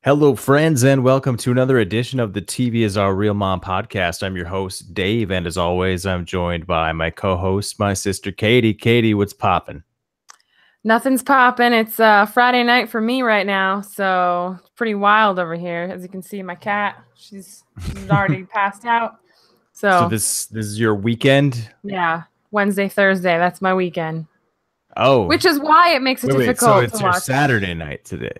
Hello, friends, and welcome to another edition of the TV is Our Real Mom podcast. I'm your host, Dave, and as always, I'm joined by my co-host, my sister, Catie. Catie, what's popping? Nothing's popping. It's Friday night for me right now, so it's pretty wild over here. As you can see, my cat, she's already passed out. So So this is your weekend? yeah, Wednesday, Thursday, that's my weekend. Oh, Which is why it makes it so difficult it's to your watch. Saturday night today.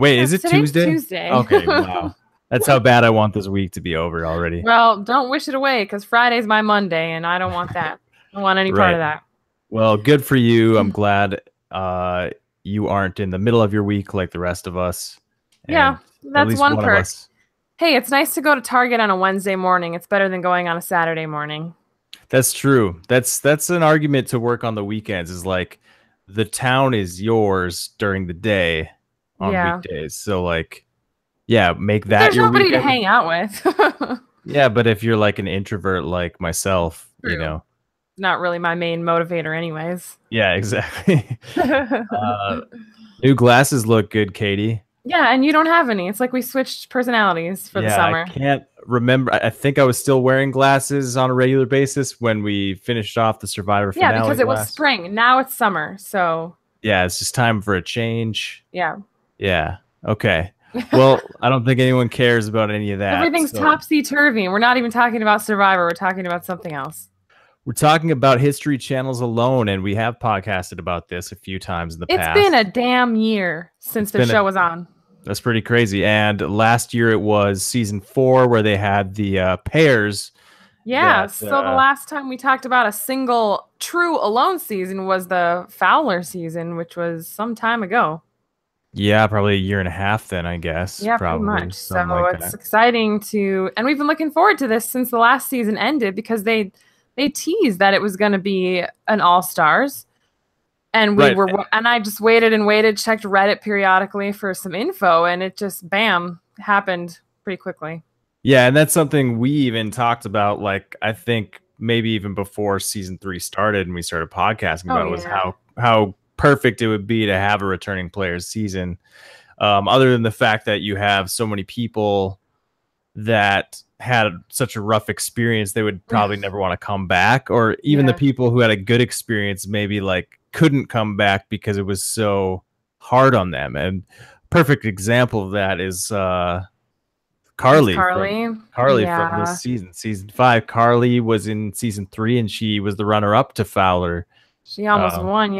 Wait, is it Today's Tuesday? Tuesday. Okay, wow. That's how bad I want this week to be over already. Well, don't wish it away because Friday's my Monday, and I don't want that. I don't want any part of that. Well, good for you. I'm glad you aren't in the middle of your week like the rest of us. Yeah, And that's one of perk. us. Hey, it's nice to go to Target on a Wednesday morning. It's better than going on a Saturday morning. That's true. That's an argument to work on the weekends. Is like the town is yours during the day on weekdays. So like, yeah, make that There's your nobody weekend. to hang out with. Yeah, but if you're like an introvert like myself, True. you know, not really my main motivator anyways. Yeah, exactly. New glasses look good, Catie. Yeah, and you don't have any. It's like we switched personalities for the summer. I can't remember. I think I was still wearing glasses on a regular basis when we finished off the Survivor finale. Yeah, because it was spring. Now it's summer, so. Yeah, it's just time for a change. Yeah. Yeah. Okay. Well, I don't think anyone cares about any of that. Everything's topsy-turvy. We're not even talking about Survivor. We're talking about something else. We're talking about History Channels alone, and we have podcasted about this a few times in the past. It's been a damn year since the show was on. That's pretty crazy. And last year it was season 4 where they had the pairs. Yeah, so the last time we talked about a single true alone season was the Fowler season, which was some time ago. Yeah, probably a year and a half then, I guess. Yeah, probably, pretty much. So like it's exciting to, and we've been looking forward to this since the last season ended because they teased that it was going to be an All-Stars. And and I just waited and waited, checked Reddit periodically for some info, and it just, bam, happened pretty quickly. Yeah, and that's something we even talked about, like, I think maybe even before season 3 started and we started podcasting about was how perfect it would be to have a returning players season. Other than the fact that you have so many people that had such a rough experience, they would probably never want to come back, or even the people who had a good experience maybe like couldn't come back because it was so hard on them. And perfect example of that is Carly from this season 5. Carly was in season 3 and she was the runner-up to Fowler. She almost won.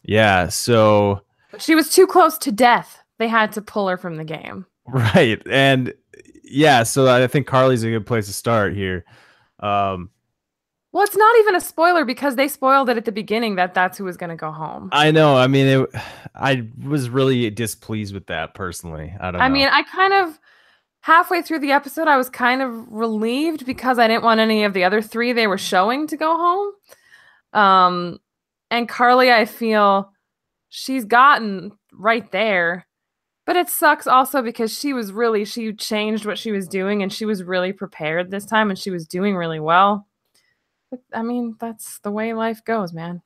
Yeah, so but she was too close to death. They had to pull her from the game, right? And yeah, so I think Carly's a good place to start here. Well, it's not even a spoiler because they spoiled it at the beginning that that's who was going to go home. I know. I mean, I was really displeased with that personally. I don't know. I mean, I kind of halfway through the episode, I was kind of relieved because I didn't want any of the other 3 they were showing to go home. And Carly, I feel she's gotten right there. But it sucks also because she changed what she was doing and she was really prepared this time and she was doing really well. But, I mean, that's the way life goes, man.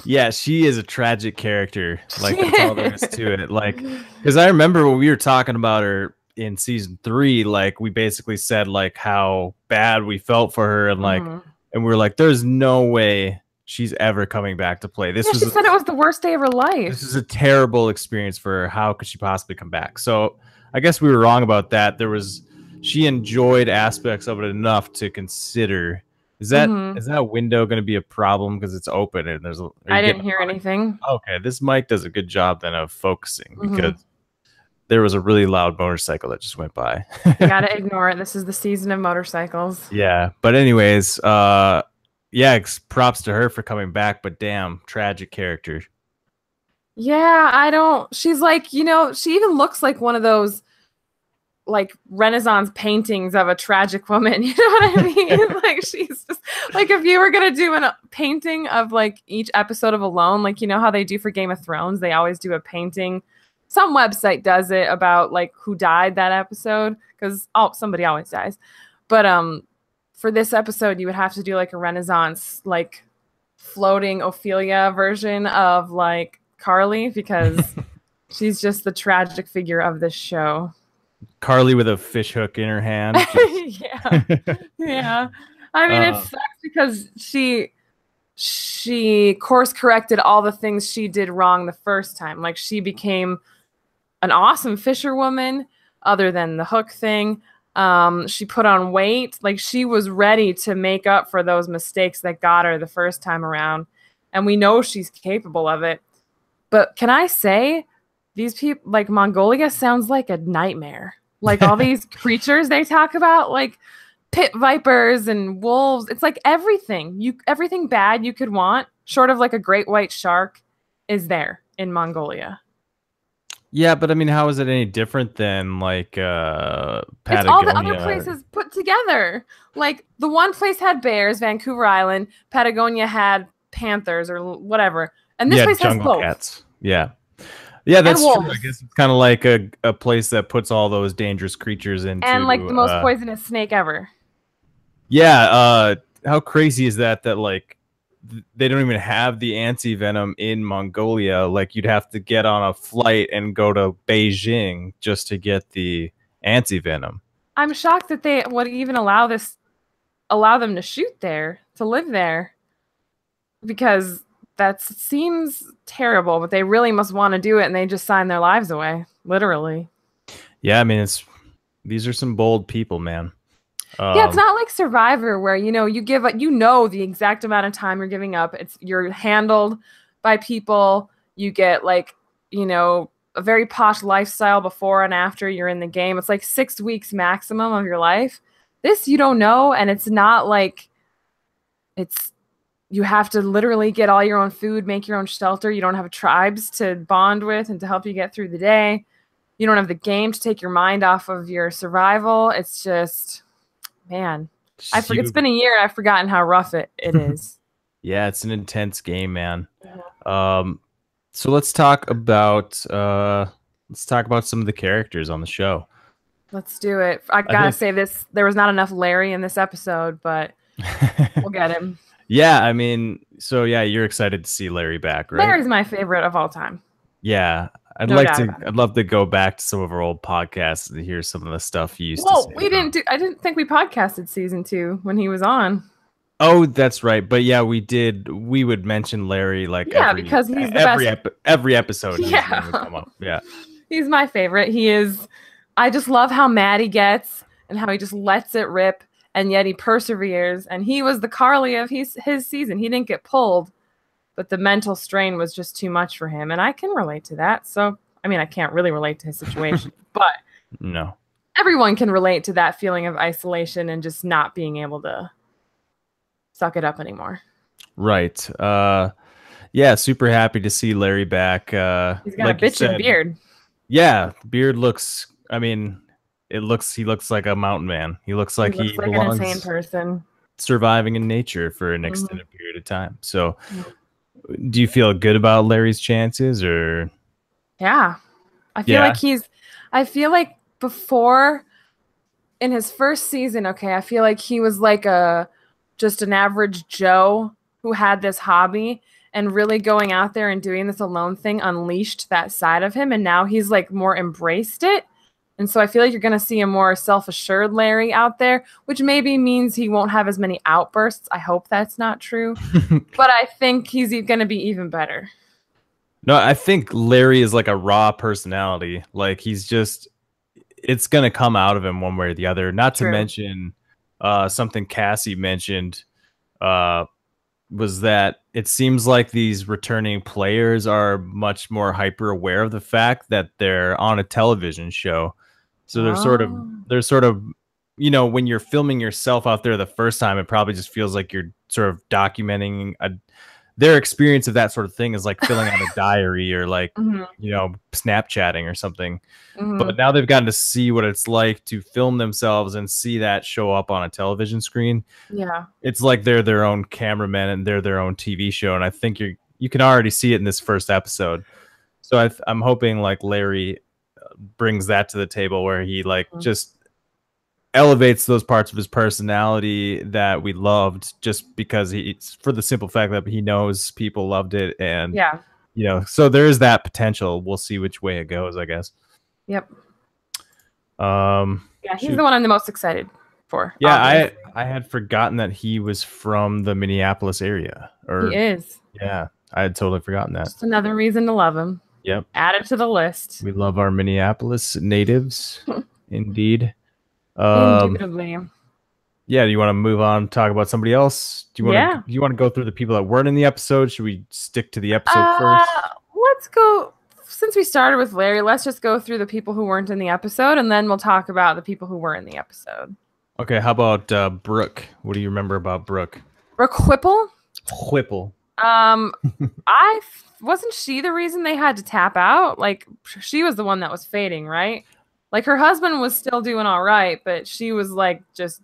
Yeah, she is a tragic character. Like, that's all there is to it. Like, because I remember when we were talking about her in season 3, like, we basically said, like, how bad we felt for her and, like, and we were like, there's no way she's ever coming back to play. She said it was the worst day of her life. This is a terrible experience for her. How could she possibly come back? So I guess we were wrong about that. She enjoyed aspects of it enough to consider. Is that window going to be a problem because it's open and I didn't hear anything. Okay, this mic does a good job then of focusing because there was a really loud motorcycle that just went by. You gotta ignore it. This is the season of motorcycles. Yeah, but anyways, yeah, props to her for coming back, but damn, tragic character. Yeah, she's like, you know, she even looks like one of those like Renaissance paintings of a tragic woman. You know what I mean? Like, she's just like, if you were going to do a painting of like each episode of Alone, like, you know how they do for Game of Thrones, they always do a painting. Some website does it about like who died that episode because somebody always dies. But for this episode, you would have to do like a Renaissance, like floating Ophelia version of like Carly because She's just the tragic figure of this show. Carly with a fish hook in her hand. Yeah. Yeah. I mean, it sucks because she course corrected all the things she did wrong the first time. Like, she became an awesome fisherwoman other than the hook thing. She put on weight. Like, she was ready to make up for those mistakes that got her the first time around. And we know she's capable of it. But can I say, these people, like, Mongolia sounds like a nightmare. Like, all these creatures they talk about, like pit vipers and wolves. It's like everything bad you could want, short of like a great white shark, is there in Mongolia. Yeah, but I mean, how is it any different than like Patagonia? It's all the other places put together. Like, the one place had bears, Vancouver Island. Patagonia had panthers or whatever, and this place has both. Cats. Yeah, that's true. I guess it's kind of like a place that puts all those dangerous creatures into, and like the most poisonous snake ever. Yeah, how crazy is that? That like they don't even have the anti-venom in Mongolia. Like, you'd have to get on a flight and go to Beijing just to get the anti-venom. I'm shocked that they would even allow them to shoot there, to live there, because that seems terrible, but they really must want to do it, and they just sign their lives away, literally. Yeah, I mean, these are some bold people, man. Yeah, it's not like Survivor where, you give up, the exact amount of time you're giving up. You're handled by people. You get like, a very posh lifestyle before and after you're in the game. It's like 6 weeks maximum of your life. This, you don't know. And it's not like you have to literally get all your own food, make your own shelter. You don't have tribes to bond with and to help you get through the day. You don't have the game to take your mind off of your survival. It's just... Man, it's been a year. I've forgotten how rough it is. Yeah, it's an intense game, man. Yeah. So let's talk about some of the characters on the show. Let's do it. I gotta say this: there was not enough Larry in this episode, but we'll get him. Yeah, I mean, so yeah, you're excited to see Larry back, right? Larry's my favorite of all time. Yeah. I'd love to go back to some of our old podcasts to hear some of the stuff he used to say. I didn't think we podcasted season 2 when he was on. Oh, that's right. But yeah, we did. We would mention Larry because he's the best. Every episode. Yeah. Would come up. Yeah. He's my favorite. I just love how mad he gets and how he just lets it rip, and yet he perseveres. And he was the Carly of his season. He didn't get pulled, but the mental strain was just too much for him. And I can relate to that. So, I mean, I can't really relate to his situation, but no, everyone can relate to that feeling of isolation and just not being able to suck it up anymore. Right. Yeah, super happy to see Larry back. He's got a bitchin' beard. Yeah, beard looks, I mean, he looks like a mountain man. He looks like he belongs, an insane person surviving in nature for an extended period of time. So do you feel good about Larry's chances, or? Yeah, I feel like before, in his first season, I feel like he was like just an average Joe who had this hobby, and really going out there and doing this alone thing unleashed that side of him. And now he's like more embraced it. And so I feel like you're going to see a more self-assured Larry out there, which maybe means he won't have as many outbursts. I hope that's not true. But I think he's going to be even better. No, I think Larry is like a raw personality. Like, it's going to come out of him one way or the other. Not to mention something Cassie mentioned was that it seems like these returning players are much more hyper aware of the fact that they're on a television show. So they're sort of, when you're filming yourself out there the first time, it probably just feels like you're sort of documenting their experience of that sort of thing is like filling out a diary or like, Snapchatting or something. But now they've gotten to see what it's like to film themselves and see that show up on a television screen. Yeah. It's like they're their own cameraman and they're their own TV show. And I think you can already see it in this first episode. So I'm hoping like Larry brings that to the table where he just elevates those parts of his personality that we loved, just because for the simple fact that he knows people loved it, and you know, so there is that potential. We'll see which way it goes, I guess. Yep. Yeah, he's shoot. the one I'm the most excited for. Yeah, obviously. I had forgotten that he was from the Minneapolis area. Or He is. Yeah, I had totally forgotten that. Just another reason to love him. Yep. Add it to the list. We love our Minneapolis natives. Indeed. Indubitably. Yeah, do you want to move on, talk about somebody else? Do you want to go through the people that weren't in the episode? Should we stick to the episode first? Let's go. Since we started with Larry, let's just go through the people who weren't in the episode, and then we'll talk about the people who were in the episode. Okay, how about Brooke? What do you remember about Brooke? Brooke Whipple? Whipple. Wasn't she the reason they had to tap out? Like, she was the one that was fading, right? Like, her husband was still doing all right, but she was like just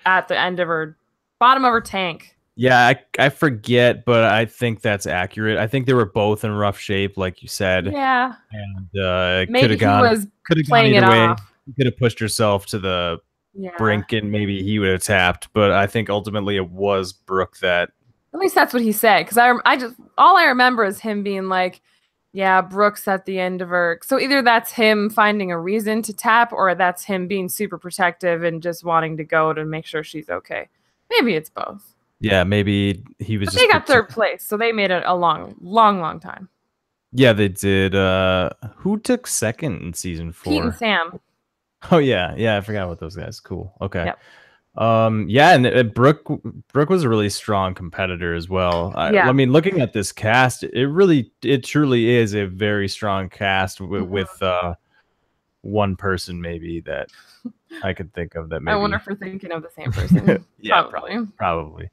at the end of her bottom of her tank. Yeah, I forget, but I think that's accurate. I think they were both in rough shape, like you said. Yeah, and maybe he was playing it off. You could have pushed herself to the brink, and maybe he would have tapped. But I think ultimately it was Brooke that. At least that's what he said, because I just all I remember is him being like, "Yeah, Brooke's at the end of her." So either that's him finding a reason to tap, or that's him being super protective and just wanting to go to make sure she's okay. Maybe it's both. Yeah, maybe he was. But they got third place, so they made it a long time. Yeah, they did. Who took second in season 4? Pete and Sam. Oh yeah, I forgot about those guys. Cool. Okay. Yep. Yeah, and Brooke was a really strong competitor as well. I mean, looking at this cast, it truly is a very strong cast with one person maybe that I could think of that maybe. I wonder if we're thinking of the same person. Yeah, probably.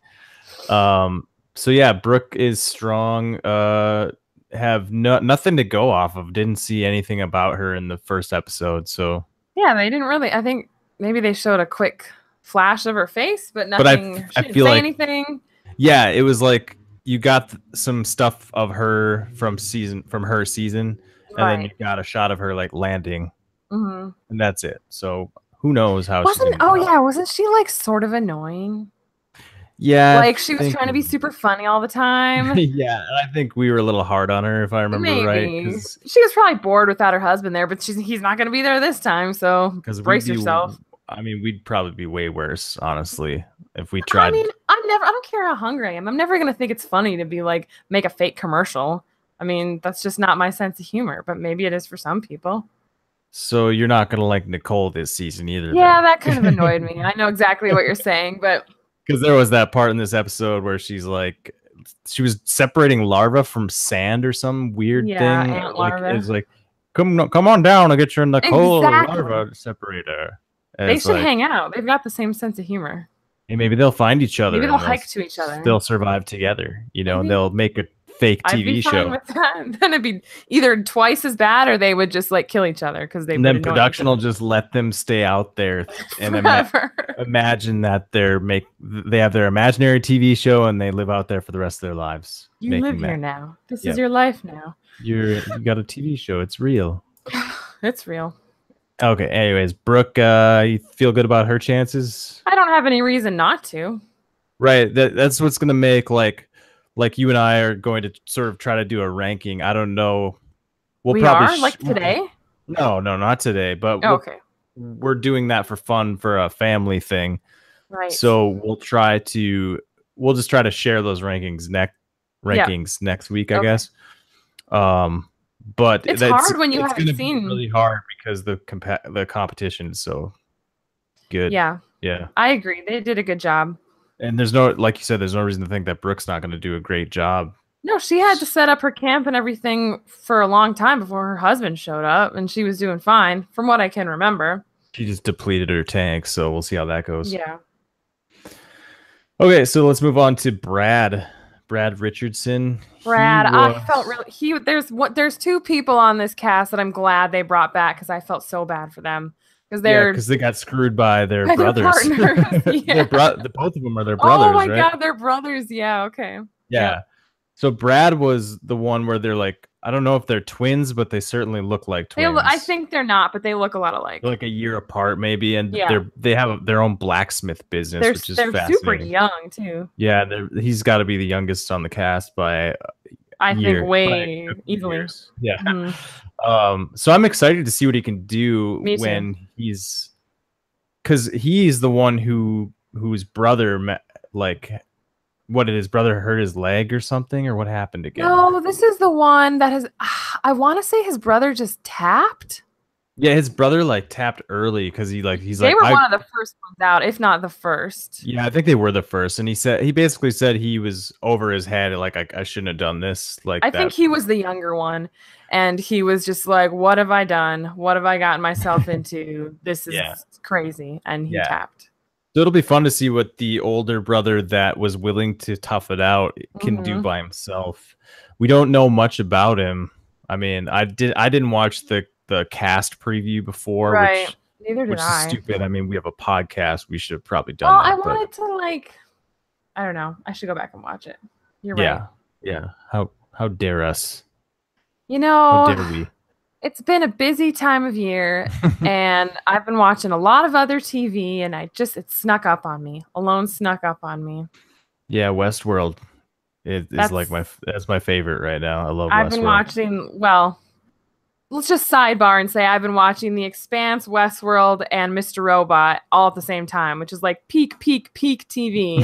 So yeah, Brooke is strong. Have nothing to go off of. Didn't see anything about her in the first episode, so yeah, they didn't really. I think maybe they showed a quick flash of her face, but nothing. But I feel like anything. Yeah, it was like you got some stuff of her from her season, and then you got a shot of her like landing, and that's it. So who knows how? Wasn't she like sort of annoying? Yeah, like she was trying to be super funny all the time. Yeah, I think we were a little hard on her, if I remember right. She was probably bored without her husband there, but he's not going to be there this time, so brace yourself. I mean, we'd probably be way worse, honestly, if we tried. I mean, I don't care how hungry I am. I'm never going to think it's funny to be like, make a fake commercial. I mean, that's just not my sense of humor, but maybe it is for some people. So you're not going to like Nicole this season either? Yeah, that kind of annoyed me. I know exactly what you're saying, but... Because there was that part in this episode where she was separating larvae from sand or some weird thing. Ant larvae. It's like, come on down, I'll get your Nicole larva separator. And they should hang out. They've got the same sense of humor. And maybe they'll find each other. Maybe they'll hike to each other. They'll survive together. You know, they'll make a fake TV show. With that. Then it'd be either twice as bad, or they would just like kill each other because they. And then production will just let them stay out there and imagine that they have their imaginary TV show and they live out there for the rest of their lives. You live here now. This is your life now. You got a TV show. It's real. It's real. Okay. Anyways, Brooke, you feel good about her chances? I don't have any reason not to. Right. That's what's gonna make like you and I are going to sort of try to do a ranking. I don't know. We probably like today? No, not today. But we're doing that for fun for a family thing. Right. So we'll just try to share those rankings next week, I guess. But it's hard when you haven't seen. Be really hard because the competition is so good. Yeah. I agree. They did a good job. And there's no, like you said, there's no reason to think that Brooke's not going to do a great job. No, she had to set up her camp and everything for a long time before her husband showed up, and she was doing fine, from what I can remember. She just depleted her tank, so we'll see how that goes. Yeah. Okay, so let's move on to Brad Richardson. I felt really there's two people on this cast that I'm glad they brought back because I felt so bad for them. Because they got screwed by their brothers. Yeah. Both of them are their brothers. Oh my right? God, they're brothers. Yeah, okay. Yeah. So Brad was the one where they're like, I don't know if they're twins, but they certainly look like twins. I think they're not, but they look a lot alike. They're like a year apart, maybe, and they have their own blacksmith business, which is fascinating. They're super young too. Yeah, he's got to be the youngest on the cast by I think year, way like, easily. years. Yeah. Mm-hmm. So I'm excited to see what he can do Me too. when because he's the one whose brother like, what did his brother hurt his leg or something, or what happened again? No, this is the one that has. I want to say his brother just tapped. Yeah, his brother like tapped early because They were one of the first ones out, if not the first. Yeah, I think they were the first, and he basically said he was over his head, like I shouldn't have done this, like I that. think he was the younger one, and he was just like, "What have I done? What have I gotten myself into? This is crazy." And he tapped. So it'll be fun to see what the older brother that was willing to tough it out can do by himself. We don't know much about him. I mean, I didn't watch the cast preview before, right? Which Neither did I. Is stupid. I mean, we have a podcast. We should have probably done that. I wanted to like, I don't know. I should go back and watch it. You're right. Yeah. How dare us? You know, how dare we? It's been a busy time of year, and I've been watching a lot of other TV, and it snuck up on me. Alone snuck up on me. Yeah, Westworld is like that's my favorite right now. I love Westworld. I've been watching, well, let's just sidebar and say I've been watching The Expanse, Westworld, and Mr. Robot all at the same time, which is like peak TV.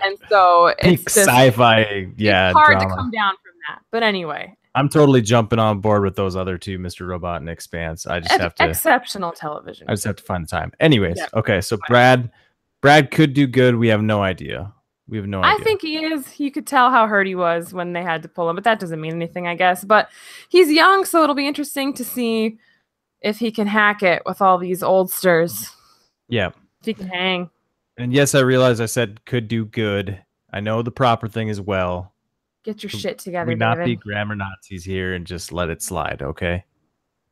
And so it's peak sci-fi, it's hard to come down from that. But anyway, I'm totally jumping on board with those other two, Mr. Robot and Expanse. I just have to exceptional television. I just have to find the time. Anyways, okay, so Brad could do good. We have no idea. We have no idea. I think he is. You could tell how hurt he was when they had to pull him, but that doesn't mean anything, I guess. But he's young, so it'll be interesting to see if he can hack it with all these oldsters. Yeah. If he can hang. And yes, I realize I said could do good. I know the proper thing as well. Get your shit together, we not be grammar Nazis here and just let it slide, okay?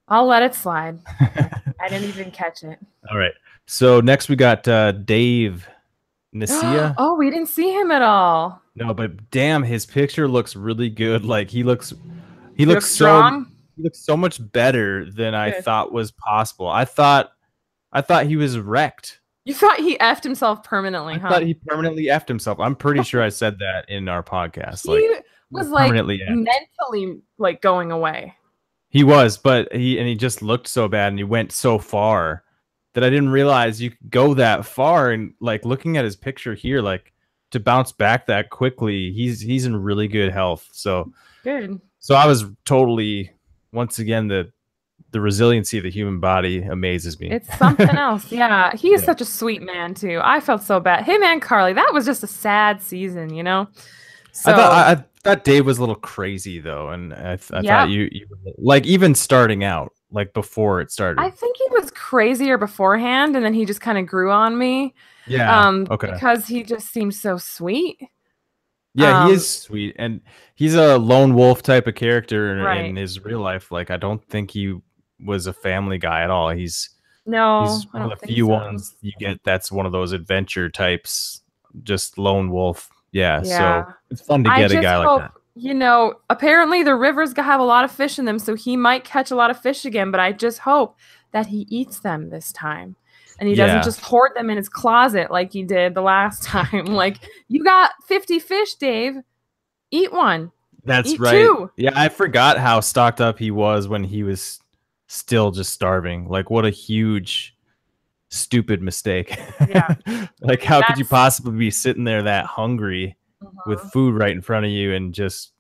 I'll let it slide. I didn't even catch it. All right. So next we got Dave Nasia. Oh, we didn't see him at all. No, but damn, his picture looks really good. Like he looks strong. He looks so much better than I thought was possible. I thought he was wrecked. You thought he effed himself permanently, huh? I thought he permanently effed himself. I'm pretty sure I said that in our podcast. He was like mentally like going away. He was, but he just looked so bad, and he went so far that I didn't realize you could go that far. And like looking at his picture here, like to bounce back that quickly, he's in really good health. So good. So I was totally, once again, the resiliency of the human body amazes me. It's something else. Yeah. He is such a sweet man too. I felt so bad. Him and Carly, that was just a sad season, you know? So I thought Dave was a little crazy though. And I thought you like even starting out, like before it started. I think he was crazier beforehand, and then he just kind of grew on me. Yeah. Okay. Because he just seems so sweet. Yeah, he is sweet, and he's a lone wolf type of character in his real life. Like, I don't think he was a family guy at all. He's one of the few ones you get that's one of those adventure types, just lone wolf. Yeah. So it's fun to get a guy like that. You know, apparently the rivers have a lot of fish in them, so he might catch a lot of fish again, but I just hope that he eats them this time. And he doesn't just hoard them in his closet like he did the last time. Like, you got 50 fish, Dave. Eat one. Eat right. 2. Yeah, I forgot how stocked up he was when he was still just starving. Like, what a huge, stupid mistake. Yeah. Like, how could you possibly be sitting there that hungry with food right in front of you and just...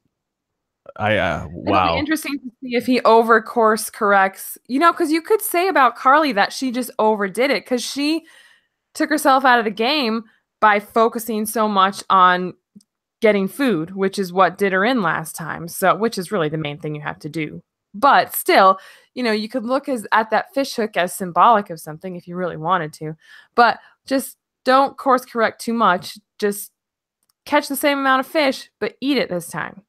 wow. It'll be interesting to see if he over course corrects, you know, because you could say about Carly that she just overdid it because she took herself out of the game by focusing so much on getting food, which is what did her in last time. So, which is really the main thing you have to do. But still, you know, you could look at that fish hook as symbolic of something if you really wanted to, but just don't course correct too much. Just catch the same amount of fish, but eat it this time.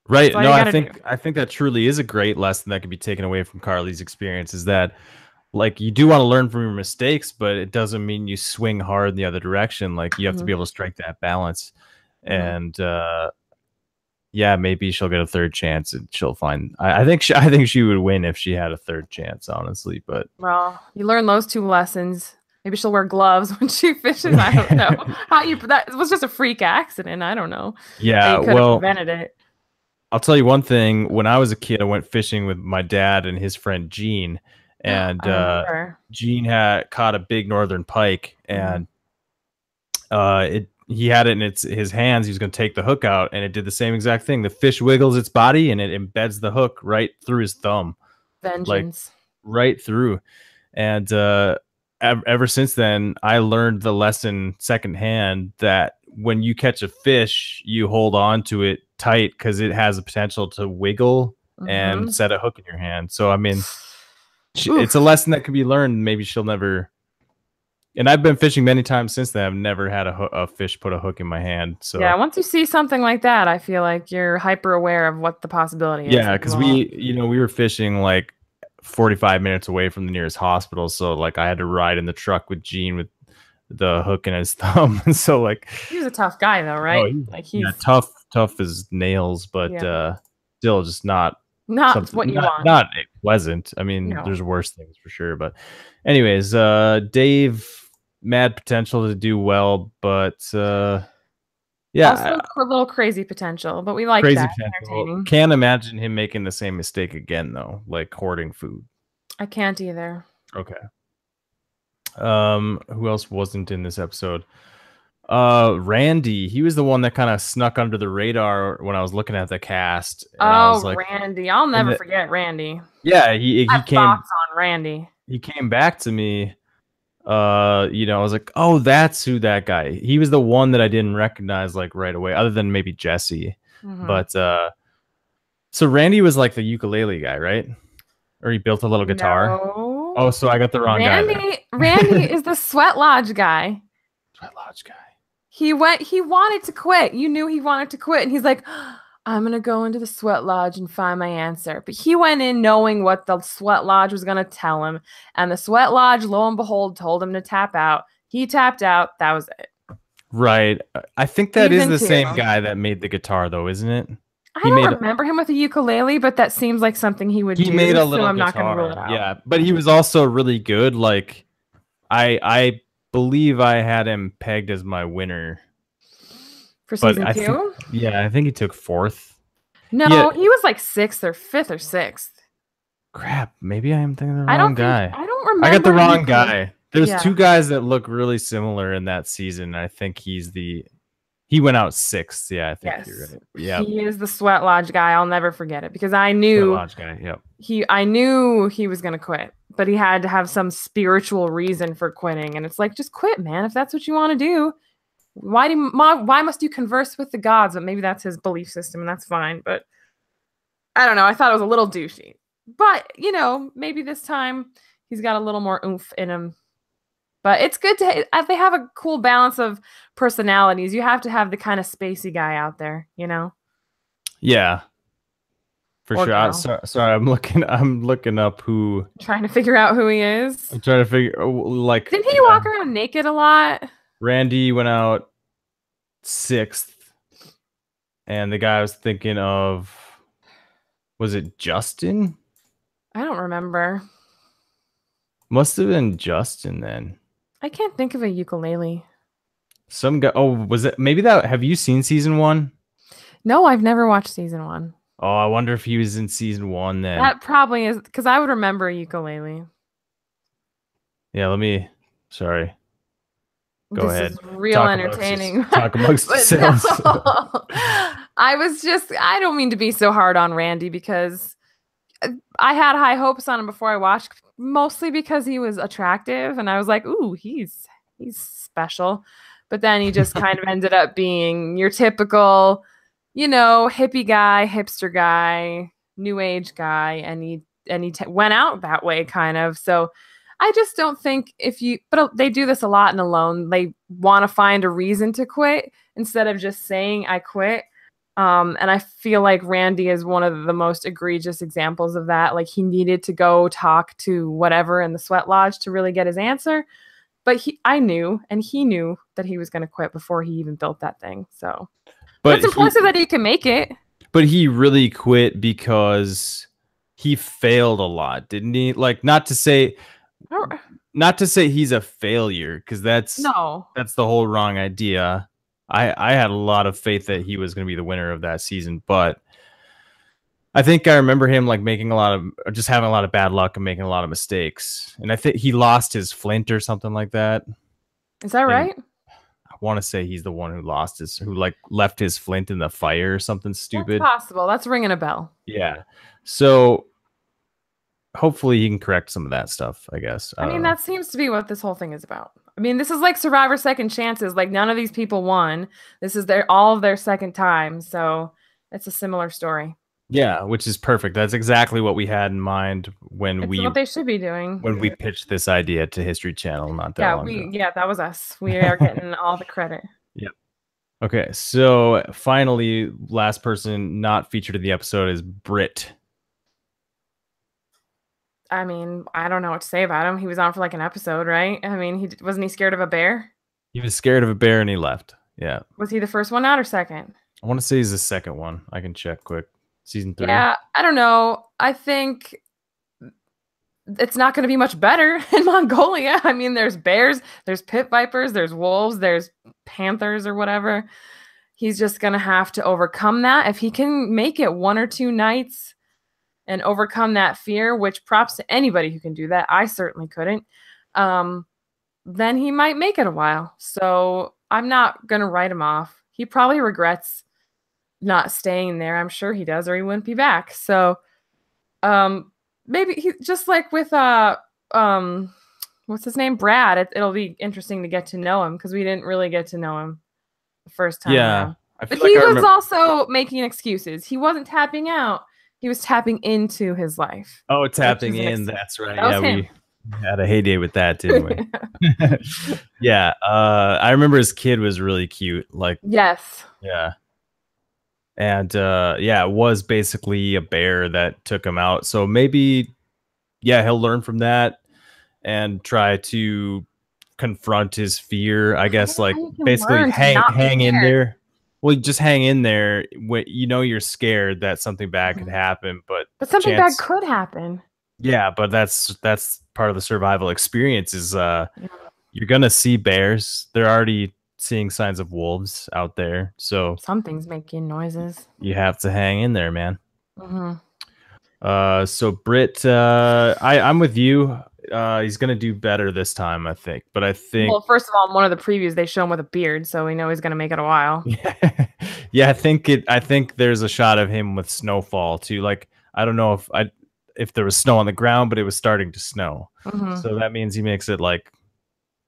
Right. No, I think that truly is a great lesson that can be taken away from Carly's experience, is that like you do want to learn from your mistakes, but it doesn't mean you swing hard in the other direction. Like you have to be able to strike that balance. And yeah, maybe she'll get a third chance and she'll find I think she would win if she had a third chance, honestly. But well, you learn those 2 lessons. Maybe she'll wear gloves when she fishes. I don't know. That was just a freak accident. I don't know. Yeah, well, prevented it. I'll tell you one thing. When I was a kid, I went fishing with my dad and his friend Gene, and Gene had caught a big northern pike, and he had it in his hands. He was going to take the hook out, and it did the same exact thing. The fish wiggles its body, and it embeds the hook right through his thumb. Vengeance. Like, right through. And ever since then, I learned the lesson secondhand that when you catch a fish, you hold on to it tight because it has the potential to wiggle and set a hook in your hand. So, I mean, it's a lesson that can be learned. Maybe she'll never. And I've been fishing many times since then. I've never had a fish put a hook in my hand. So yeah, once you see something like that, I feel like you're hyper aware of what the possibility is. Yeah, because we were fishing like 45 minutes away from the nearest hospital. So like I had to ride in the truck with Gene with the hook in his thumb. And so like he was a tough guy though, right? He's tough as nails, but still just not what you want. Not pleasant. I mean, there's worse things for sure. But anyways, Dave, mad potential to do well, but also a little crazy potential, but we like that. Entertaining. Can't imagine him making the same mistake again though, like hoarding food. I can't either. Okay. Who else wasn't in this episode? Randy, he was the one that kind of snuck under the radar when I was looking at the cast. And I was like, Randy, I'll never forget Randy. Yeah, he came thoughts on Randy. He came back to me. I was like, oh, that's who that guy. He was the one that I didn't recognize like right away, other than maybe Jesse. But so Randy was like the ukulele guy, right? Or he built a little guitar. No. Oh, so I got the wrong guy. Randy is the Sweat Lodge guy. Sweat Lodge guy. He wanted to quit. You knew he wanted to quit, and he's like, I'm going to go into the Sweat Lodge and find my answer. But he went in knowing what the Sweat Lodge was going to tell him. And the Sweat Lodge, lo and behold, told him to tap out. He tapped out. That was it. Right. I think that is the same guy that made the guitar, though, isn't it? I don't remember him with a ukulele, but that seems like something he would do. He made a little so I'm guitar. Not going to rule it out. Yeah, but he was also really good. Like, I believe I had him pegged as my winner. For season 2? I think he took 4th. No, he was like 6th or 5th or 6th. Crap, maybe I am thinking the wrong guy. I don't remember. I got the wrong guy. There's 2 guys that look really similar in that season. I think he went out 6th. Yeah, I think you're right. Yeah, he is the Sweat Lodge guy. I'll never forget it because I knew Sweat Lodge guy. Yep. I knew he was gonna quit, but he had to have some spiritual reason for quitting. And it's like, just quit, man. If that's what you want to do. Why must you converse with the gods? But maybe that's his belief system, and that's fine. But I don't know. I thought it was a little douchey. But maybe this time he's got a little more oomph in him. But it's good to they have a cool balance of personalities. You have to have the kind of spacey guy out there, Yeah, for sure. Sorry, I'm looking up who. Trying to figure out who he is. I'm trying to figure like. Didn't he walk around naked a lot? Randy went out 6th, and the guy I was thinking of, was it Justin? I don't remember. Must have been Justin then. I can't think of a ukulele. Some guy. Oh, was it maybe that? Have you seen season 1? No, I've never watched season 1. Oh, I wonder if he was in season 1 then. That probably is, because I would remember a ukulele. Yeah, sorry. Go ahead. This is real entertaining. Talk amongst yourselves. No. I don't mean to be so hard on Randy because I had high hopes on him before I watched, mostly because he was attractive. And I was like, ooh, he's special. But then he just kind of ended up being your typical, hippie guy, hipster guy, new age guy. And he went out that way kind of. So I just don't think but they do this a lot in Alone. They want to find a reason to quit instead of just saying I quit. And I feel like Randy is one of the most egregious examples of that. Like he needed to go talk to whatever in the Sweat Lodge to really get his answer. But he knew that he was going to quit before he even built that thing. So, but it's impressive that he can make it. But he really quit because he failed a lot, didn't he? Like not to say he's a failure, because that's the whole wrong idea. I had a lot of faith that he was going to be the winner of that season, but I think I remember him like making a lot of, just having a lot of bad luck and making a lot of mistakes. And I think he lost his flint or something like that. Is that And right? I want to say he's the one who who like left his flint in the fire or something That's stupid. possible. That's ringing a bell. Yeah. So hopefully he can correct some of that stuff, I guess. I don't know. That seems to be what this whole thing is about. This is like Survivor Second Chances. Like none of these people won. This is all of their second time. So it's a similar story. Yeah, which is perfect. That's exactly what we had in mind when It's what they should be doing. When we pitched this idea to History Channel not that long ago. Yeah, that was us. We are getting all the credit. Yep. Okay, so finally, last person not featured in the episode is Britt. I don't know what to say about him. He was on for like an episode, right? Wasn't he scared of a bear? He was scared of a bear and he left. Yeah. Was he the first one out or second? I want to say he's the second one. I can check quick. Season 3. Yeah, I don't know. I think it's not going to be much better in Mongolia. There's bears, there's pit vipers, there's wolves, there's panthers or whatever. He's just going to have to overcome that. If he can make it 1 or 2 nights and overcome that fear, which props to anybody who can do that. I certainly couldn't. Then he might make it a while. So I'm not going to write him off. He probably regrets not staying there. I'm sure he does, or he wouldn't be back. So maybe he just like with what's his name, Brad, it'll be interesting to get to know him because we didn't really get to know him the first time around. But he was also making excuses. He wasn't tapping out, he was tapping into his life. Oh, tapping in, that's right. Yeah, we had a heyday with that, didn't we? Yeah. I remember his kid was really cute. Like, yes. Yeah. And it was basically a bear that took him out. So maybe, he'll learn from that and try to confront his fear. I guess, like, basically hang in there. Well, just hang in there. You're scared that something bad could happen, but something bad could happen. Yeah, but that's part of the survival experience. Is you're gonna see bears. They're already seeing signs of wolves out there, so something's making noises. You have to hang in there, man. So Britt, I'm with you. He's gonna do better this time, I think. But I think, well, first of all, in one of the previews they show him with a beard, so we know he's gonna make it a while. Yeah, I think there's a shot of him with snowfall too. Like, I don't know if there was snow on the ground, but it was starting to snow, so that means he makes it like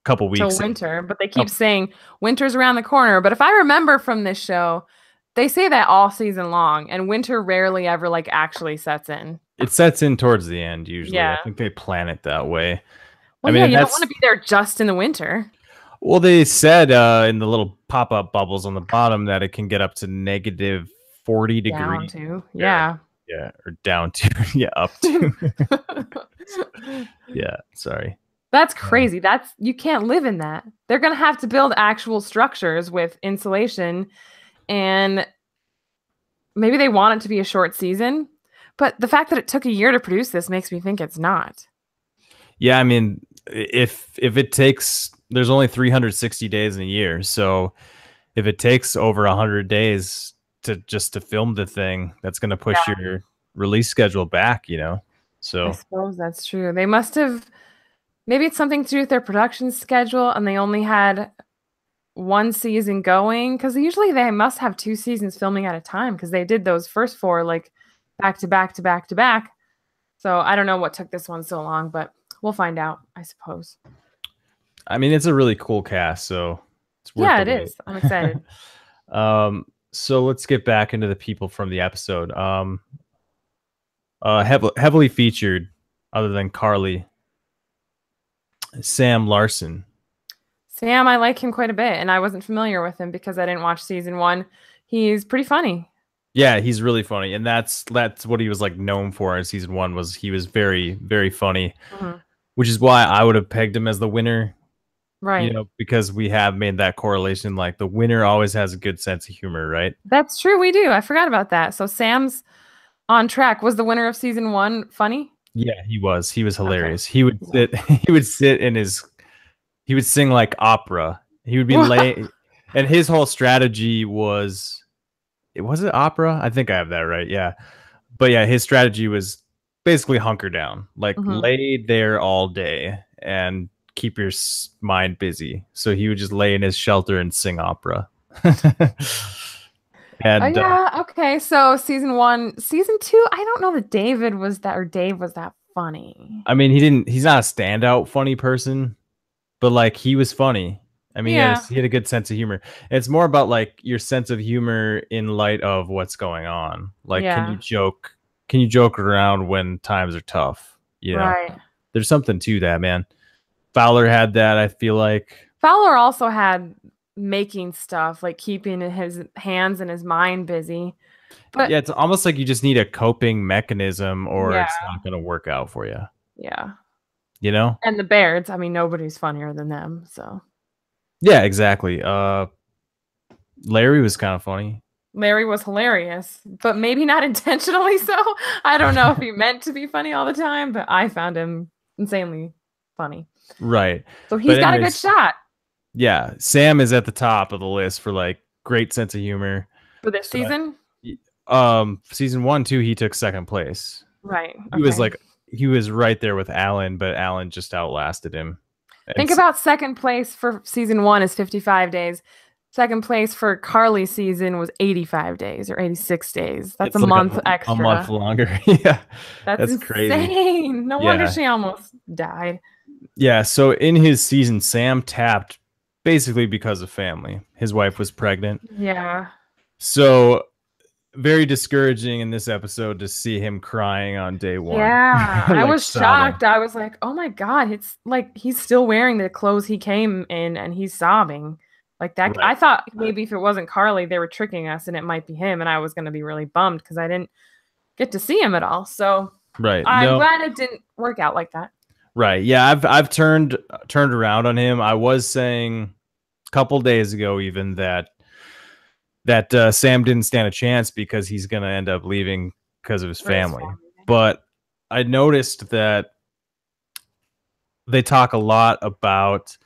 couple weeks till winter, but they keep saying winter's around the corner. But if I remember from this show, they say that all season long, and winter rarely ever like actually sets in. It sets in towards the end usually. I think they plan it that way. Well, you don't want to be there just in the winter. Well, they said in the little pop-up bubbles on the bottom that it can get up to negative 40 degrees. Down to, or down to, up to. Yeah, sorry. That's crazy. You can't live in that. They're going to have to build actual structures with insulation, and maybe they want it to be a short season, but the fact that it took a year to produce this makes me think it's not. Yeah, if it takes, there's only 360 days in a year, so if it takes over 100 days to film the thing, that's going to push your release schedule back, So I suppose that's true. They must have. Maybe it's something to do with their production schedule, and they only had 1 season going, because usually they must have 2 seasons filming at a time, because they did those first 4 like back to back to back to back. So I don't know what took this one so long, but we'll find out, I suppose. It's a really cool cast, so it's worth it is. I'm excited. So let's get back into the people from the episode. Heavily featured, other than Carly, Sam Larson. Sam, I like him quite a bit, and I wasn't familiar with him because I didn't watch season 1. He's pretty funny. Yeah, he's really funny, and that's what he was like known for in season 1. Was he was very, very funny, which is why I would have pegged him as the winner, right? Because we have made that correlation. Like, the winner always has a good sense of humor, right? That's true. We do. I forgot about that. So Sam's on track. Was the winner of season 1 funny? Yeah, he was. He was hilarious. Okay. He would sit in he would sing like opera. He would be late, and his whole strategy was it opera? I think I have that right. Yeah. But yeah, his strategy was basically hunker down, like Mhm. lay there all day and keep your mind busy. So he would just lay in his shelter and sing opera. Oh And yeah, okay. So season 1, season 2, I don't know that David was that or Dave was that funny. I mean, he's not a standout funny person, but like he was funny. I mean, Yeah. he had a good sense of humor. It's more about like your sense of humor in light of what's going on. Like, Yeah. can you joke around when times are tough? You know, Right. there's something to that, man. Fowler had that, I feel like. Fowler also had making stuff, like keeping his hands and his mind busy. But Yeah, it's almost like you just need a coping mechanism or yeah, it's not going to work out for you. yeah. You know? And the Bairds, I mean, nobody's funnier than them, so. Yeah, exactly. Larry was kind of funny. Larry was hilarious, but maybe not intentionally so. I don't know if he meant to be funny all the time, but I found him insanely funny. Right. So he's But got a good anyways, shot yeah, Sam is at the top of the list for like great sense of humor. for this So, season. season 1, 2, he took second place. Right. He was Okay. like he was right there with Alan, but Alan just outlasted him. Think about second place for season 1 is 55 days. Second place for Carly's season was 85 days or 86 days. That's a like month extra. a month longer. Yeah. That's insane. Crazy. No wonder she almost died. Yeah, so in his season, Sam tapped basically because of family. His wife was pregnant. Yeah. So very discouraging in this episode to see him crying on day 1. Yeah, like I was sobbing. shocked. I was like, oh my God, it's like he's still wearing the clothes he came in and he's sobbing. Like that. Right. I thought maybe if it wasn't Carly, they were tricking us and it might be him. And I was going to be really bummed because I didn't get to see him at all. So Right. I'm glad it didn't work out like that. Right. Yeah, I've turned around on him. I was saying a couple days ago even that Sam didn't stand a chance because he's going to end up leaving because of his family. But I noticed that they talk a lot about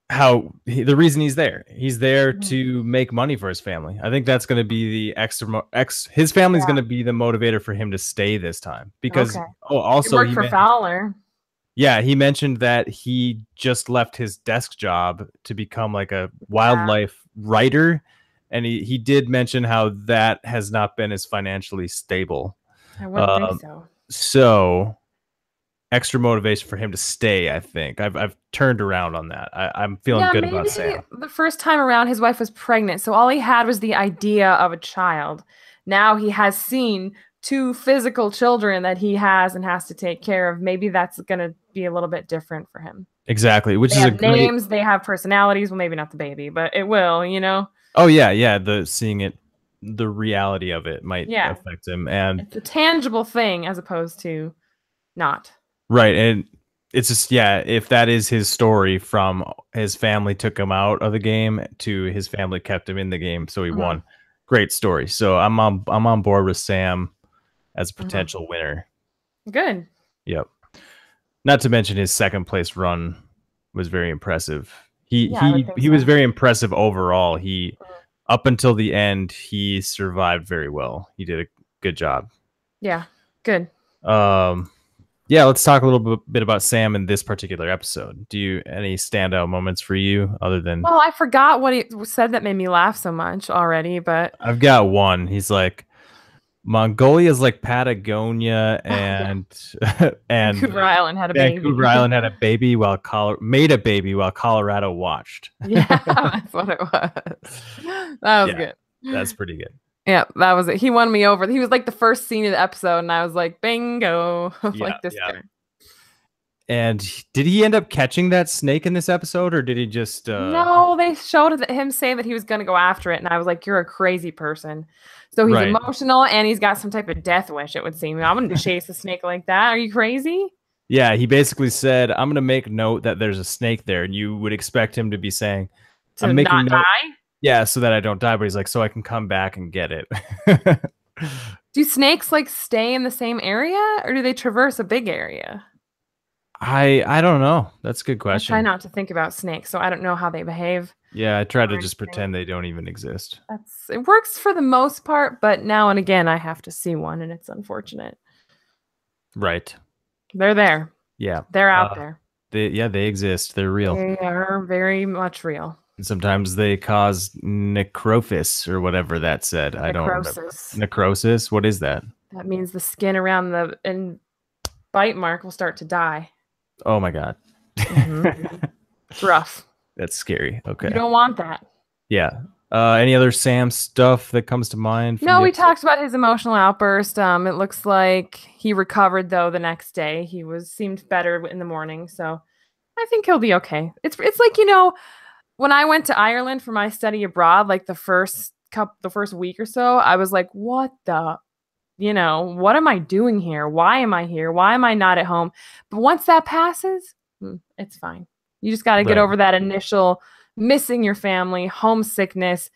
how the reason he's there. He's there to make money for his family. I think that's going to be the his family's going to be the motivator for him to stay this time because also he worked for Fowler. Yeah, he mentioned that he just left his desk job to become like a wildlife writer. And he did mention how that has not been as financially stable. I wouldn't think so. So extra motivation for him to stay, I think. I've turned around on that. I'm feeling good about Sam. The first time around, his wife was pregnant. So all he had was the idea of a child. Now he has seen 2 physical children that he has and has to take care of. Maybe that's going to be a little bit different for him. Exactly. Which they is have names, they have personalities. Well, maybe not the baby, but it will, you know? Oh, yeah. Yeah. The reality of it might affect him. And it's a tangible thing as opposed to not. Right. And it's just, if that is his story from his family took him out of the game to his family kept him in the game. So he won. Great story. So I'm on board with Sam as a potential winner. Good. Yep. Not to mention his second place run was very impressive. He was very impressive overall. He up until the end, he survived very well. He did a good job. Yeah. Good. Yeah, let's talk a little bit about Sam in this particular episode. Any standout moments for you other than? Well, I forgot what he said that made me laugh so much already, but I've got one. He's like, Mongolia is like Patagonia, and Vancouver Island had a baby. Vancouver Island had a baby made a baby while Colorado watched. Yeah, that's what it was. That was good. That's pretty good. Yeah, that was it. He won me over. He was like the first scene of the episode, and I was like, bingo. Like this guy. And did he end up catching that snake in this episode, or did he just... No, they showed him saying that he was going to go after it, and I was like, you're a crazy person. So he's emotional, and he's got some type of death wish, it would seem. I wouldn't chase a snake like that. Are you crazy? Yeah, he basically said, I'm going to make note that there's a snake there, and you would expect him to be saying... To not die? Yeah, so that I don't die, but he's like, so I can come back and get it. Do snakes like stay in the same area, or do they traverse a big area? I don't know. That's a good I try question. not to think about snakes, so I don't know how they behave Yeah, I try to or just anything. pretend they don't even exist. It works for the most part, but now and again I have to see one, and it's unfortunate. Right. They're there. Yeah. They're out there. They exist. They're real. They are very much real. And sometimes they cause necrophis or whatever that said. I don't remember. Necrosis. Necrosis? What is that? That means the skin around the and bite mark will start to die. Oh my God. It's rough. That's scary. Okay. You don't want that. Yeah. Any other Sam stuff that comes to mind? No, we talked about his emotional outburst. It looks like he recovered though the next day. He seemed better in the morning, so I think he'll be okay. It's like, when I went to Ireland for my study abroad, like the first week or so, I was like, what am I doing here? Why am I here? Why am I not at home? But once that passes, it's fine. You just got to get over that initial missing your family, homesickness,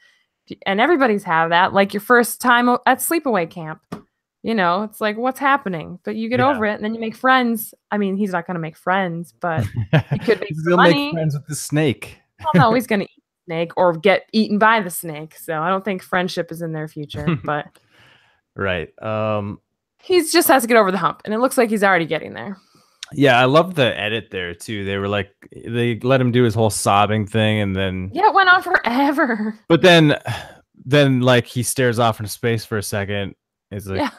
and everybody's have that. Like your first time at sleepaway camp, it's like, what's happening? But you get over it, and then you make friends. I mean, he's not going to make friends, but you could make He'll money. make friends with the snake. Well, no, he's going to eat the snake or get eaten by the snake. So I don't think friendship is in their future, but right. He just has to get over the hump, and it looks like he's already getting there. Yeah, I love the edit there too. They were like, they let him do his whole sobbing thing, and then it went on forever. But then like he stares off into space for a second. It's like,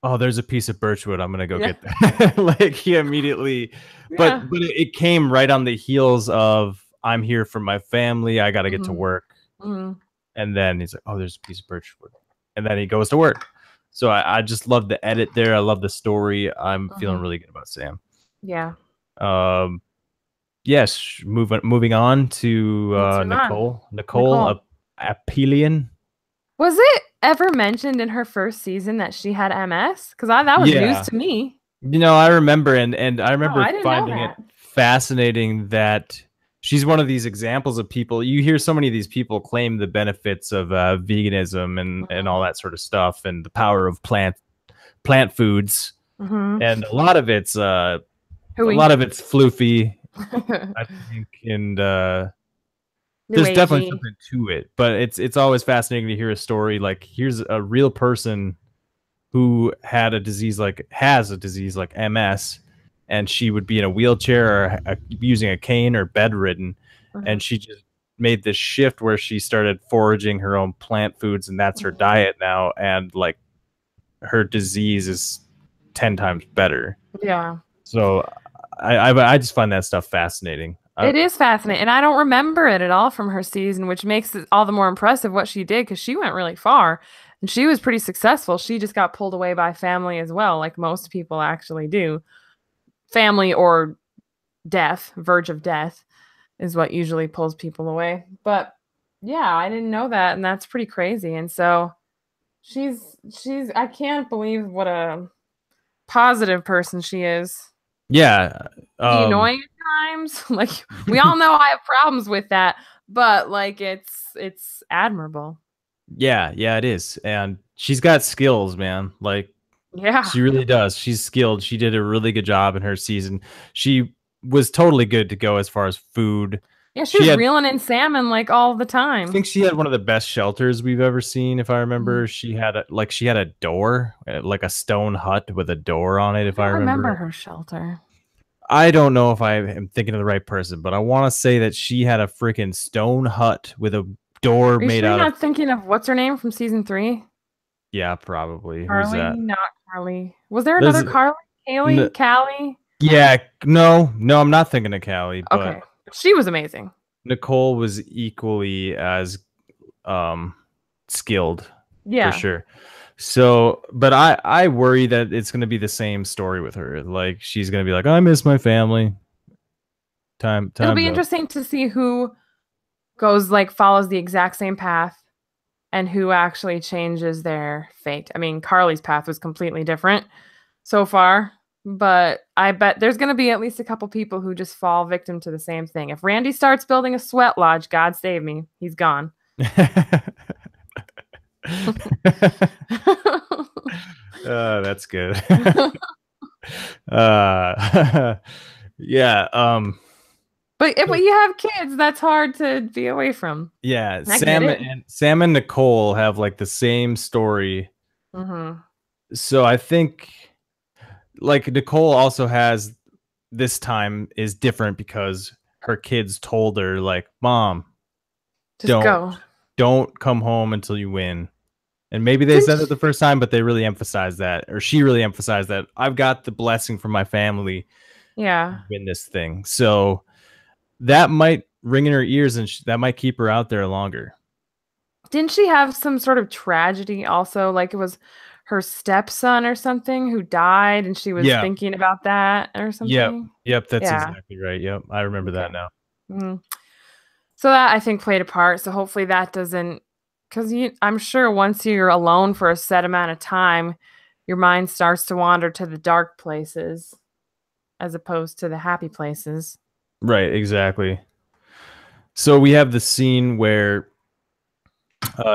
oh, there's a piece of birchwood. I'm gonna go get that. Like he immediately, but it came right on the heels of I'm here for my family. I got to get to work, and then he's like, oh, there's a piece of birchwood, and then he goes to work. So I just love the edit there. I love the story. I'm feeling really good about Sam. Yeah. Yes. Moving on to Nicole Apelian. Was it ever mentioned in her first season that she had MS? Because that was news to me. I remember, and I remember finding it fascinating that she's one of these examples of people. You hear so many of these people claim the benefits of veganism and all that sort of stuff, and the power of plant foods, and a lot of it's floofy, I think, and there's definitely something to it. But it's always fascinating to hear a story like, here's a real person who has a disease like MS, and she would be in a wheelchair or using a cane or bedridden, and she just made this shift where she started foraging her own plant foods, and that's her diet now, and like her disease is 10 times better. Yeah. So I just find that stuff fascinating. It is fascinating, and I don't remember it at all from her season, which makes it all the more impressive what she did, because she went really far, and she was pretty successful. She just got pulled away by family as well, like most people actually do. Family or death, verge of death, is what usually pulls people away. But yeah, I didn't know that, and that's pretty crazy. And so she's I can't believe what a positive person she is. Yeah. Annoying at times. Like, we all know I have problems with that, but like it's admirable. Yeah, it is. And she's got skills, man. Like, she really does. She's skilled. She did a really good job in her season. She was totally good to go as far as food. Yeah, she was reeling in salmon like all the time. I think she had one of the best shelters we've ever seen, if I remember. She had a door, like a stone hut with a door on it, if I remember her shelter. I don't know if I am thinking of the right person, but I want to say that she had a freaking stone hut with a door made out of... You're not thinking of what's her name from season 3? Yeah, probably. Carly? Who's that? Not Carly. Was there another Carly? Haley? Callie? Yeah, no, I'm not thinking of Callie. But okay, she was amazing. Nicole was equally as skilled, for sure. So, but I worry that it's going to be the same story with her. Like, she's going to be like, I miss my family. It'll be interesting to see who follows the exact same path and who actually changes their fate. I mean, Carly's path was completely different so far, but I bet there's going to be at least a couple people who just fall victim to the same thing. If Randy starts building a sweat lodge, God save me, he's gone. That's good. Yeah. But if you have kids, that's hard to be away from. Yeah. I get it. Sam and Nicole have like the same story. Mm-hmm. So I think like Nicole also has this time is different because her kids told her like, Mom, Just go. don't come home until you win. And maybe they Didn't said it the first time, but they really emphasized that, or she really emphasized that I've got the blessing from my family Yeah. to win this thing. So that might ring in her ears, and that might keep her out there longer. Didn't she have some sort of tragedy also? Like it was her stepson or something who died, and she was thinking about that or something? Yep, that's exactly right. Yep, I remember that now. Mm-hmm. So that I think played a part. So hopefully that doesn't, because I'm sure once you're alone for a set amount of time, your mind starts to wander to the dark places as opposed to the happy places. Right, exactly. So we have the scene where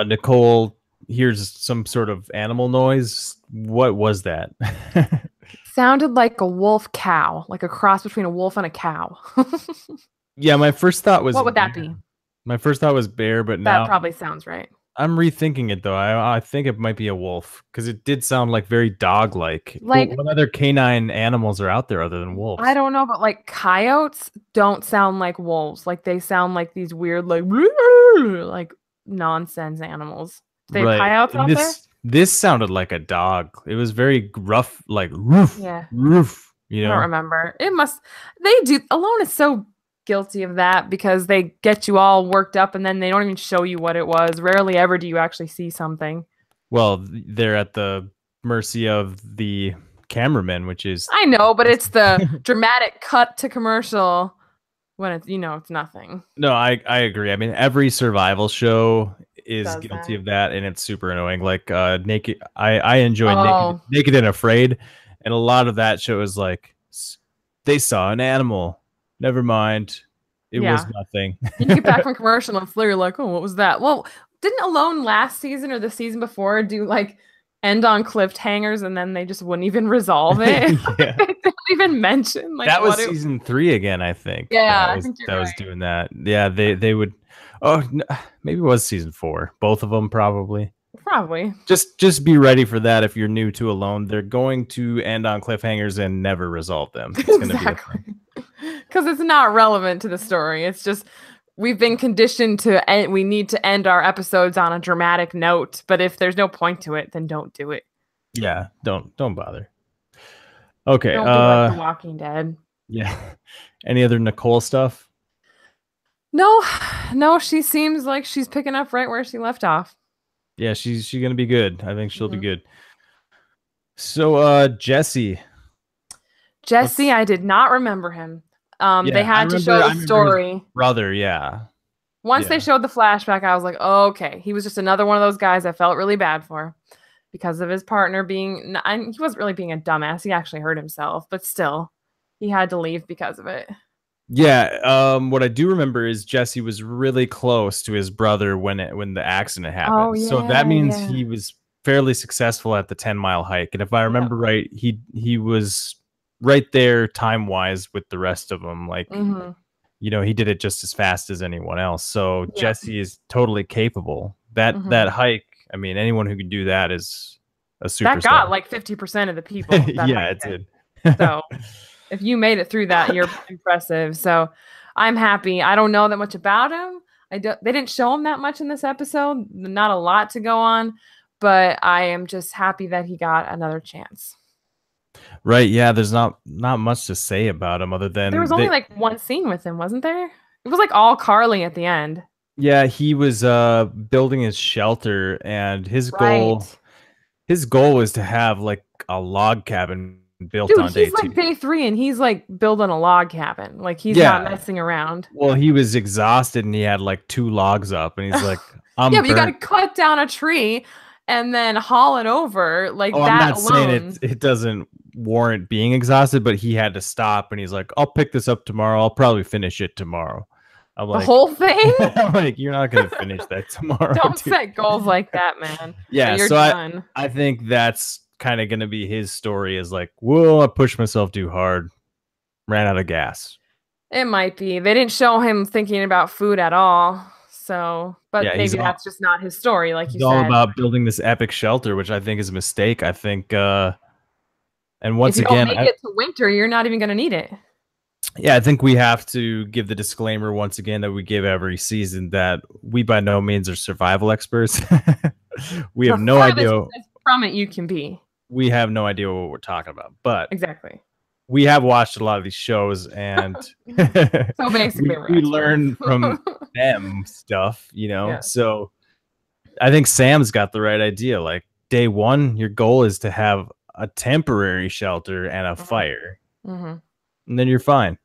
Nicole hears some sort of animal noise. What was that? Sounded like a wolf cow, like a cross between a wolf and a cow. Yeah, my first thought was what would that be? My first thought was bear, but now that probably sounds right. I'm rethinking it though. I think it might be a wolf because it did sound like very dog-like. Like what other canine animals are out there other than wolves? I don't know, but like coyotes don't sound like wolves. Like they sound like these weird like nonsense animals. They have coyotes out there? This sounded like a dog. It was very rough, like roof. Yeah. Roof. You know? I don't remember. They do. Alone is so guilty of that because they get you all worked up and then they don't even show you what it was. Rarely ever do you actually see something. Well, they're at the mercy of the cameraman, which is... I know, but it's the dramatic cut to commercial when it's, it's nothing. No, I agree. I mean, every survival show is guilty of that, and it's super annoying. Like Naked, I enjoy Naked and Afraid, and a lot of that show is like they saw an animal. Never mind, it was nothing. You get back from commercial and you're like, oh, what was that? Well, didn't Alone last season or the season before do like end on cliffhangers and then they just wouldn't even resolve it? They didn't even mention like that was season 3 again, I think. Yeah, I think that was doing that. Yeah, they would. Oh, no, maybe it was season 4. Both of them probably. Just be ready for that if you're new to Alone. They're going to end on cliffhangers and never resolve them. It's going to be because it's not relevant to the story. It's just we've been conditioned to end, we need to end our episodes on a dramatic note. But if there's no point to it, then don't do it. Yeah, don't bother. Okay. Don't be like The Walking Dead. Yeah. Any other Nicole stuff? No, she seems like she's picking up right where she left off. Yeah, she's gonna be good. I think she'll be good. So Jesse, I did not remember him. They had to show the story. Brother, yeah. Once they showed the flashback, I was like, oh, okay. He was just another one of those guys I felt really bad for because of his partner being, he wasn't really being a dumbass. He actually hurt himself, but still, he had to leave because of it. Yeah. What I do remember is Jesse was really close to his brother when the accident happened. Oh, yeah, so that means he was fairly successful at the 10-mile hike. And if I remember right, he was right there time-wise with the rest of them. Like, he did it just as fast as anyone else. So Jesse is totally capable. That hike, I mean, anyone who can do that is a superstar. That got like 50% of the people. Yeah, it did. So if you made it through that, you're impressive. So I'm happy. I don't know that much about him. They didn't show him that much in this episode. Not a lot to go on, but I am just happy that he got another chance. Right. Yeah. There's not much to say about him other than there was only like one scene with him, wasn't there? It was like all Carly at the end. Yeah. He was building his shelter, and his goal was to have like a log cabin built on day 2. He's like day 3 and he's like building a log cabin. Like he's not messing around. Well, he was exhausted and he had like 2 logs up and he's like, but you got to cut down a tree and then haul it over like that. I'm not alone. saying it doesn't warrant being exhausted, but he had to stop and he's like, I'll pick this up tomorrow. I'll probably finish it tomorrow. I'm like, the whole thing? I'm like, you're not going to finish that tomorrow. Don't set goals like that, man. Yeah. You're so done. I think that's kind of going to be his story is like, well, I pushed myself too hard. Ran out of gas. It might be. They didn't show him thinking about food at all. So, but Yeah, maybe that's just not his story, like you he's all said. about building this epic shelter, which I think is a mistake. I think, and If once you don't again, make it to winter, you're not even going to need it. yeah, I think we have to give the disclaimer once again that we give every season that we by no means are survival experts. We have no idea. From it, you can be. We have no idea what we're talking about, but exactly. We have watched a lot of these shows, and so basically, we learn from them stuff, you know. Yeah. So I think Sam's got the right idea. Like day one, your goal is to have a temporary shelter and a fire, and then you're fine.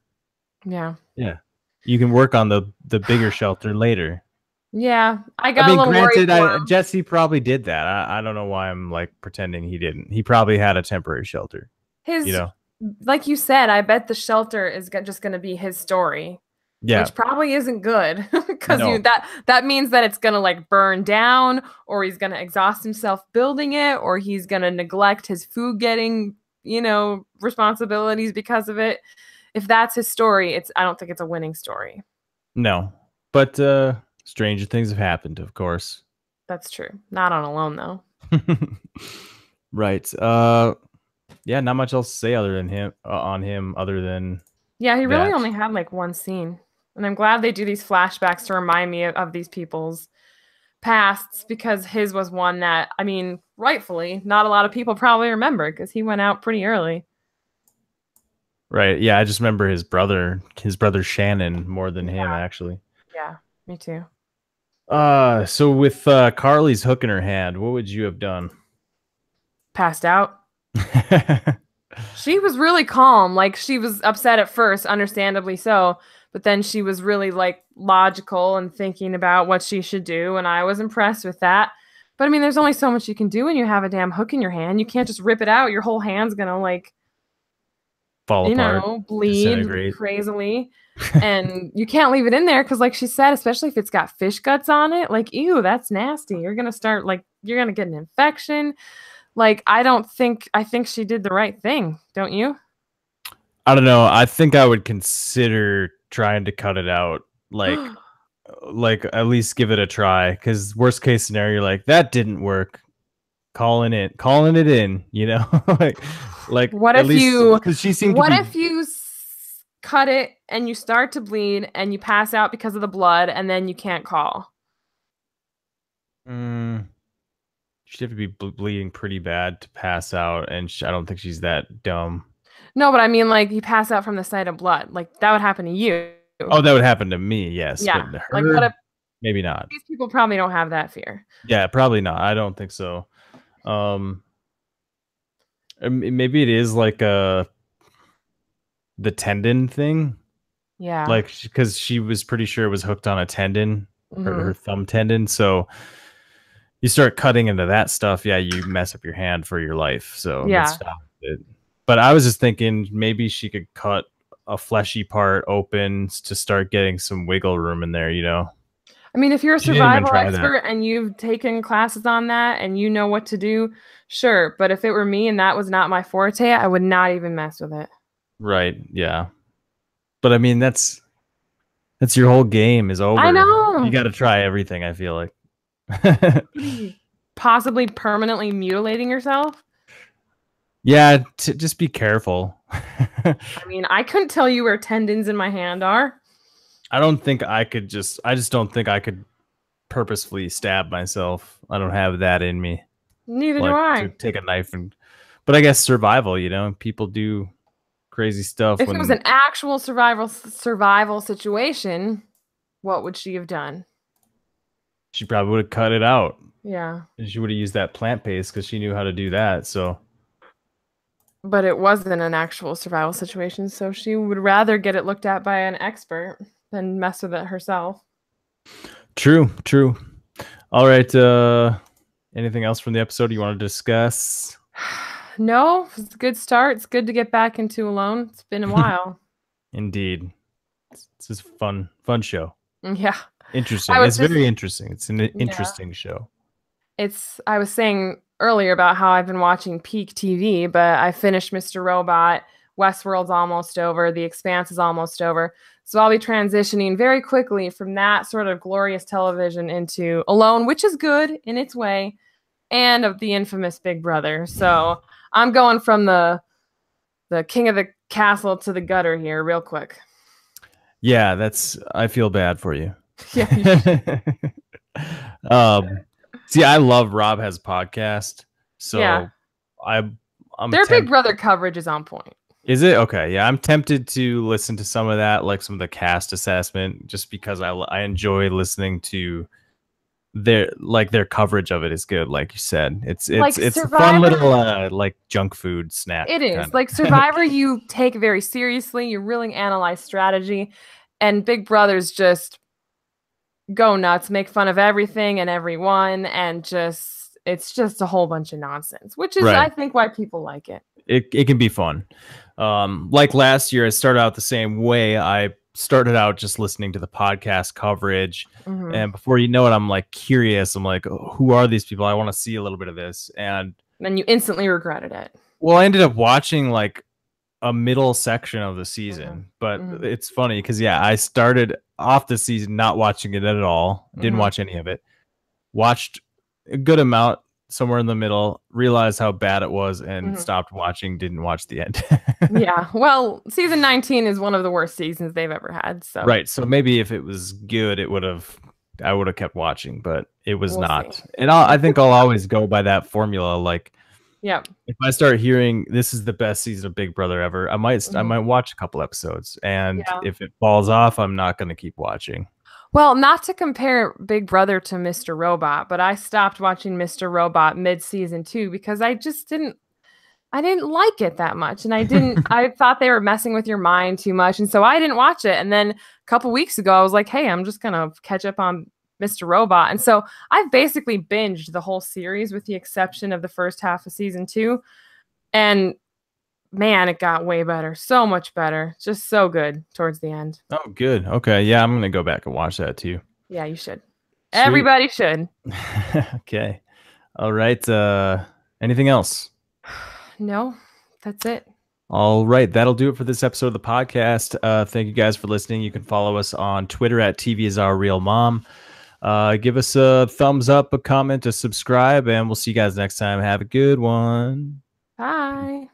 Yeah. Yeah. You can work on the bigger shelter later. Yeah, I got a little worried. Jesse probably did that. I don't know why I'm like pretending he didn't. He probably had a temporary shelter. You know, like you said, I bet the shelter is just going to be his story. Yeah, which probably isn't good because that means that it's going to like burn down, or he's going to exhaust himself building it, or he's going to neglect his food getting, responsibilities because of it. If that's his story, I don't think it's a winning story. No, but stranger things have happened, of course. That's true. Not on Alone, though. Right. Yeah, not much else to say other than other than he really only had like one scene. And I'm glad they do these flashbacks to remind me of these people's pasts, because his was one that, I mean, rightfully, not a lot of people probably remember because he went out pretty early. Right. Yeah, I just remember his brother Shannon more than him, actually. Yeah, me too. So with Carly's hook in her hand, what would you have done? Passed out. She was really calm. Like, she was upset at first, understandably so, but then she was really like logical and thinking about what she should do, and I was impressed with that. But I mean, there's only so much you can do when you have a damn hook in your hand. You can't just rip it out. Your whole hand's gonna like fall apart, bleed crazily. And you can't leave it in there because, like she said, especially if it's got fish guts on it, like, ew, that's nasty. You're gonna get an infection. Like, I think she did the right thing, don't you? I don't know. I think I would consider trying to cut it out, like at least give it a try. Because worst case scenario, like that didn't work, calling it in, like what if you cut it and you start to bleed and you pass out because of the blood and then you can't call? She'd have to be bleeding pretty bad to pass out, and I don't think she's that dumb. No, but I mean, like, you pass out from the sight of blood. Like, that would happen to you. Oh, that would happen to me, yes. Yeah. But her, like, what if maybe not. These people probably don't have that fear. Yeah, probably not. I don't think so. Maybe it is like the tendon thing. Yeah. Like, because she was pretty sure it was hooked on a tendon, her thumb tendon. So you start cutting into that stuff, you mess up your hand for your life. So let's stop it. But I was just thinking maybe she could cut a fleshy part open to start getting some wiggle room in there, I mean, if you're a survival expert and you've taken classes on that and you know what to do, sure. But if it were me and that was not my forte, I would not even mess with it. Right. Yeah. But I mean, that's your whole game is over. I know. You got to try everything, I feel like. Possibly permanently mutilating yourself? Yeah, just be careful. I mean, I couldn't tell you where tendons in my hand are. I don't think I could I just don't think I could purposefully stab myself. I don't have that in me. Neither do I. To take a knife but I guess survival, people do crazy stuff. If it was an actual survival situation, what would she have done? She probably would have cut it out. Yeah. And she would have used that plant paste because she knew how to do that. So. But it wasn't an actual survival situation, so she would rather get it looked at by an expert than mess with it herself. True. All right. Anything else from the episode you want to discuss? No, it's a good start. It's good to get back into Alone. It's been a while. Indeed. This is a fun show. Yeah. Interesting. It's very interesting. It's an interesting show. I was saying earlier about how I've been watching peak TV, but I finished Mr. Robot Westworld's almost over. The Expanse is almost over. So I'll be transitioning very quickly from that sort of glorious television into Alone, which is good in its way, and of the infamous Big Brother. So I'm going from the king of the castle to the gutter here real quick. Yeah, I feel bad for you. Yeah. See, I love Rob Has Podcast. So yeah. I'm Their Big Brother coverage is on point. Is it? Okay. Yeah. I'm tempted to listen to some of that, like some of the cast assessment, just because I enjoy listening to their coverage of it is good. Like you said, it's a fun little like junk food snack. It is kinda. Like Survivor. You take very seriously. You really analyze strategy, and Big Brother's just go nuts, make fun of everything and everyone, and it's just a whole bunch of nonsense, which is I think why people like it. It can be fun. Like last year, I started out the same way. I started out just listening to the podcast coverage, and before you know it, I'm like curious. I'm like, oh, who are these people? I want to see a little bit of this, and then you instantly regretted it. Well, I ended up watching like a middle section of the season, but it's funny because I started off the season not watching it at all. Didn't watch any of it. Watched a good amount somewhere in the middle, realized how bad it was, and stopped watching. Didn't watch the end. Yeah, well, season 19 is one of the worst seasons they've ever had. So right, so maybe if it was good, I would have kept watching, but it was not. See. And I think I'll always go by that formula. Like, yeah, if I start hearing this is the best season of Big Brother ever, I might watch a couple episodes, and if it falls off, I'm not going to keep watching. Well, not to compare Big Brother to Mr. Robot, but I stopped watching Mr. Robot mid-season 2 because I didn't like it that much. And I thought they were messing with your mind too much. And so I didn't watch it. And then a couple weeks ago, I was like, hey, I'm just going to catch up on Mr. Robot. And so I've basically binged the whole series with the exception of the first half of season 2. And man, it got way better. So much better. Just so good towards the end. Oh, good. Okay. Yeah, I'm going to go back and watch that too. Yeah, you should. Sweet. Everybody should. Okay. All right. Anything else? No, that's it. All right. That'll do it for this episode of the podcast. Thank you guys for listening. You can follow us on Twitter at TV is Our Real Mom. Give us a thumbs up, a comment, a subscribe, and we'll see you guys next time. Have a good one. Bye.